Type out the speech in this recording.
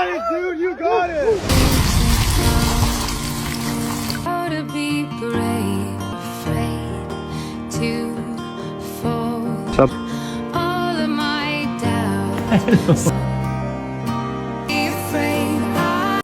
got it, dude. You got it. How to be brave, afraid to fall. Stop. All of my doubts.